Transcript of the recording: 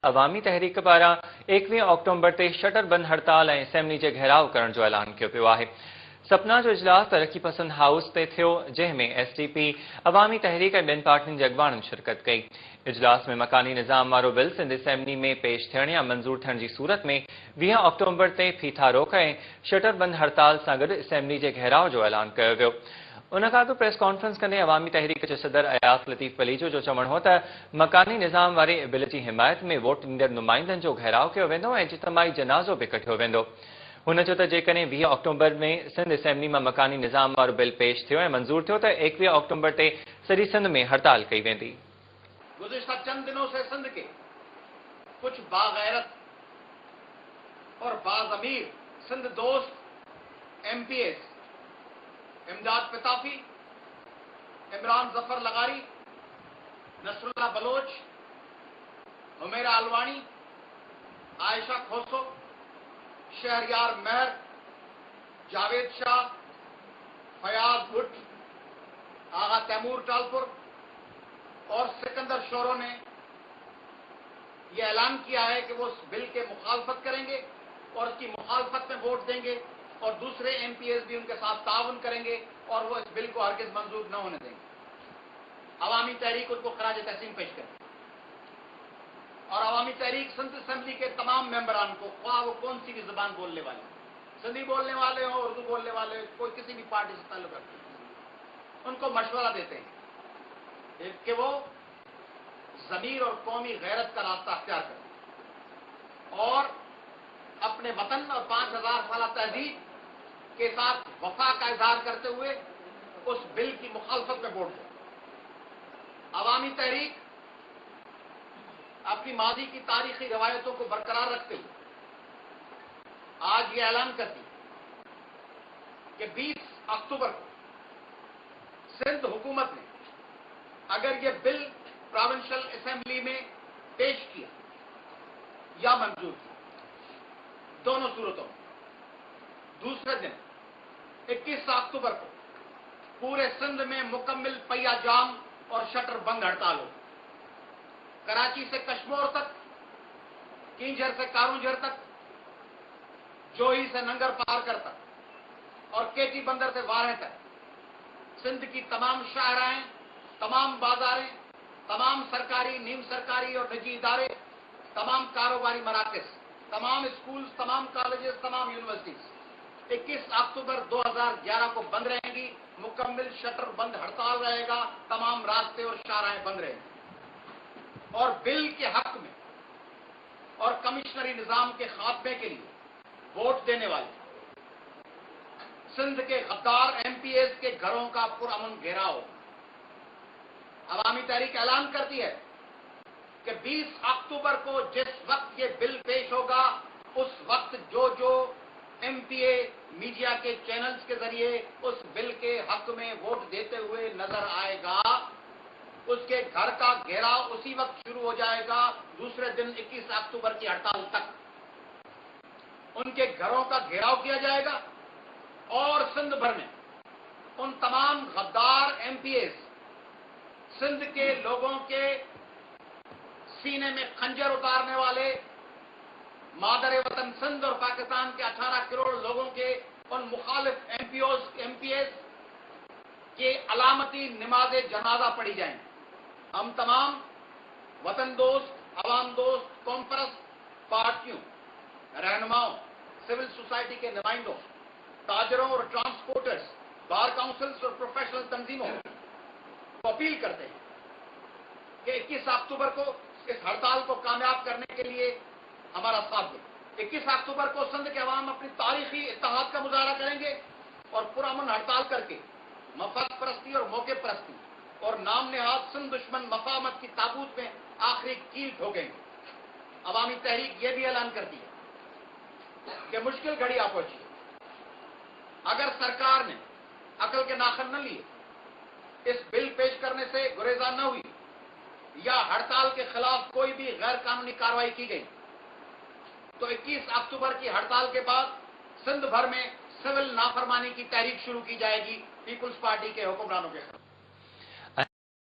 अवामी तहरीक पारां 21 अक्टूबर ते शटर बंद हड़ताल ऐं असेंबली जे घेराव करण जो ऐलान कियो पियो आहे। सपना जो इजलास तरक्की पसंद हाउस ते थियो, जंहिंमें एसडीपी, अवामी तहरीक ऐं ॿियनि पार्टियुनि जे अॻवाननि शिरकत कई। इजलास में मकानी निज़ाम वारो बिल सिंध असेंबली में पेश थियण या मंज़ूर थियण जी सूरत में 20 अक्टूबर ते फीथा रोक ऐं शटर बंद हड़ताल सां गॾु असेंबली जे घेराव जो ऐलान कयो वियो। उन खां अॻु प्रेस कॉन्फ्रेंस कंदे अवामी तहरीक जे सदर अयास लतीफ़ पलीजो जो चवणु हो त मकानी निज़ाम वारे बिल जी हिमायत में वोट ॾींदड़ नुमाइंदनि जो घेराव कयो वेंदो ऐं इज्तिमाही जनाज़ो बि कढियो वेंदो। हुन चयो त जेकॾहिं 20 अक्टूबर में सिंध असेंबली में मकानी निज़ाम वारो बिल पेश थियो ऐं मंज़ूर थियो त 21 अक्टूबर ते सॼी सिंध में हड़ताल कई वेंदी। गुज़िश्ता चंद दिनों से सिंध के कुछ बागैरत और बाज़मीर सिंध दोस्त एमपीएस इमदाद पिताफी, इमरान जफर लगारी, नसरुल्लाह बलोच, हुमेरा अलवानी, आयशा खोसो, शहरयार महर, जावेद शाह, फयाज भुट्ट, आगा तैमूर टालपुर और सिकंदर शोरो ने यह ऐलान किया है कि वो इस बिल के मुखालफत करेंगे और इसकी मुखालफत में वोट देंगे और दूसरे एमपीएस भी उनके साथ ताउन करेंगे और वो इस बिल को हरगिज मंजूर न होने देंगे। अवामी तहरीक उनको खराज तहसीन पेश करें और अवामी तहरीक सिंध असेंबली के तमाम मेंबरान को, ख्वाह वो कौन सी भी जबान बोलने वाले, सिंधी बोलने वाले हो, उर्दू बोलने वाले, कोई किसी भी पार्टी से ताल्लुक रखते हैं, उनको मशवरा देते हैं कि वो ज़मीर और कौमी गैरत का रास्ता अख्तियार करें और अपने वतन और 5000 साल तहजीब के साथ वफा का इजहार करते हुए उस बिल की मुखालफत में वोट दें। अवामी तहरीक अपनी माजी की तारीखी रवायतों को बरकरार रखते हुए आज ये ऐलान करती कि 20 अक्टूबर को सिंध हुकूमत ने अगर ये बिल प्रोविंशियल असेंबली में पेश किया या मंजूर किया, दोनों सूरतों में दूसरे दिन 21 अक्टूबर को पूरे सिंध में मुकम्मल पहिया जाम और शटर बंद हड़ताल हो। कराची से कश्मीर तक, किंजर से कारूंझर तक, जोही से नंगर पारकर तक और केटी बंदर से वारह तक सिंध की तमाम शाहराएं, तमाम बाजारें, तमाम सरकारी, नीम सरकारी और निजी इदारे, तमाम कारोबारी मराकज़, तमाम स्कूल्स, तमाम कॉलेजेस, तमाम यूनिवर्सिटीज 21 अक्टूबर 2011 को बंद रहेंगी। मुकम्मल शटर बंद हड़ताल रहेगा, तमाम रास्ते और शाहराएं बंद रहेंगी और बिल के हक में और कमिश्नरी निजाम के खात्मे के लिए वोट देने वाले सिंध के गद्दार एमपीएस के घरों का पुरअमन घेराव। अवामी तहरीक ऐलान करती है कि 20 अक्टूबर को जिस वक्त ये बिल पेश होगा, उस वक्त जो एमपीए मीडिया के चैनल्स के जरिए उस बिल के हक में वोट देते हुए नजर आएगा, उसके घर का घेराव उसी वक्त शुरू हो जाएगा, दूसरे दिन 21 अक्टूबर की हड़ताल तक उनके घरों का घेराव किया जाएगा और सिंध भर में उन तमाम गद्दार एमपीएस, सिंध के लोगों के सीने में खंजर उतारने वाले, मादर वतन सिंध और पाकिस्तान के 18 करोड़ लोगों के उन मुखालिफ एमपीएस के अलामती नमाज जनाजा पढ़ी जाएंगे। हम तमाम वतन दोस्त, अवाम दोस्त, कौम परस्त पार्टियों, रहनुमाओं, सिविल सोसाइटी के नुमाइंदों, ताजरों और ट्रांसपोर्टर्स, बार काउंसिल्स और प्रोफेशनल तंजीमों को अपील करते हैं कि 21 अक्टूबर को इस हड़ताल को कामयाब करने के लिए हमारा साथ दें। 21 अक्टूबर को सिंध के अवाम अपनी तारीखी इत्तेहाद का मुजाहरा करेंगे और पुरअमन हड़ताल करके मफद परस्ती और मौके परस्ती और नाम नेहाद सिंध दुश्मन मफाहमत की ताबूत में आखिरी कील ठोकेंगे। अवामी तहरीक ये भी ऐलान करती है कि मुश्किल घड़ी आ पहुंची, अगर सरकार ने अकल के नाखन न लिए, इस बिल पेश करने से गुरेजा न हुई या हड़ताल के खिलाफ कोई भी गैर कानूनी कार्रवाई की गई, तो 21 अक्टूबर की हड़ताल के बाद सिंध भर में सिविल नाफरमानी की तहरीक शुरू की जाएगी पीपुल्स पार्टी के हुक्मरानों के खिलाफ।